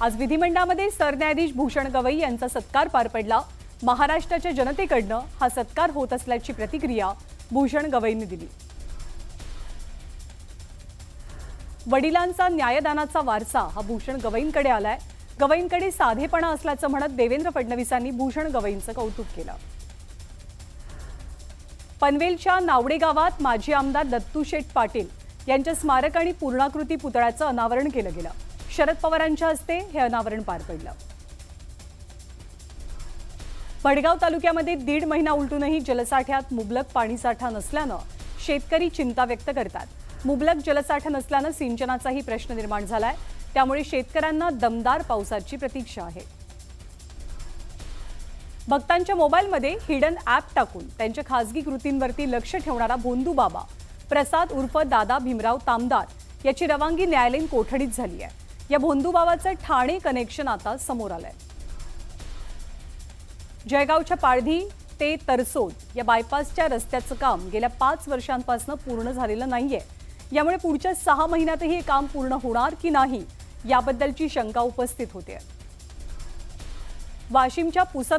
आज विधिमंडळामध्ये सरन्यायाधीश भूषण गवई यांचा सत्कार पार पडला। महाराष्ट्राच्या जनतेकडनं हा सत्कार होत असल्याची प्रतिक्रिया भूषण गवईंनी दिली। वडिलांचा न्यायदानाचा वारसा हा भूषण गवईंकडे आलाय। गवईंकडे साधेपणा असल्याचं म्हणत देवेंद्र फडणवीसांनी भूषण गवईंचं कौतुक केलं। पनवेलच्या नावडे गावात माजी आमदार दत्तू शेठ पाटील यांच्या स्मारक आणि पूर्णाकृती पुतळ्याचं अनावरण केलं गेलं। शरद पवारांच्या हस्ते हे अनावरण पार पडलं। भडगाव तालुक्यामध्ये 1.5 महिना उलटूनही जलसाठ्यात मुबलक पाणीसाठा नसल्यानं शेतकरी चिंता व्यक्त करतात। मुबलक जलसाठा नसल्यानं सिंचनाचाही प्रश्न निर्माण झालाय, त्यामुळे शेतकऱ्यांना दमदार पावसाची प्रतीक्षा आहे। भक्तांच्या मोबाईलमध्ये हिडन ॲप टाकून त्यांच्या खासगी कृतींवरती लक्ष ठेवणारा भोंदू बाबा प्रसाद उर्फ दादा भीमराव तामदार याची रवानगी न्यायालयीन कोठडीत झाली आहे। या भोंदू बाबाचं ठाणे कनेक्शन आता समोर आलंय। जळगावच्या पाळधी ते तरसोद या बायपासच्या रस्त्याचं काम गेल्या 5 वर्षांपासून पूर्ण झालेलं नाहीये। यामुळे पुढच्या 6 महिन्यातही हे काम पूर्ण होणार की नाही याबद्दलची शंका उपस्थित होते। वाशिमच्या पुसद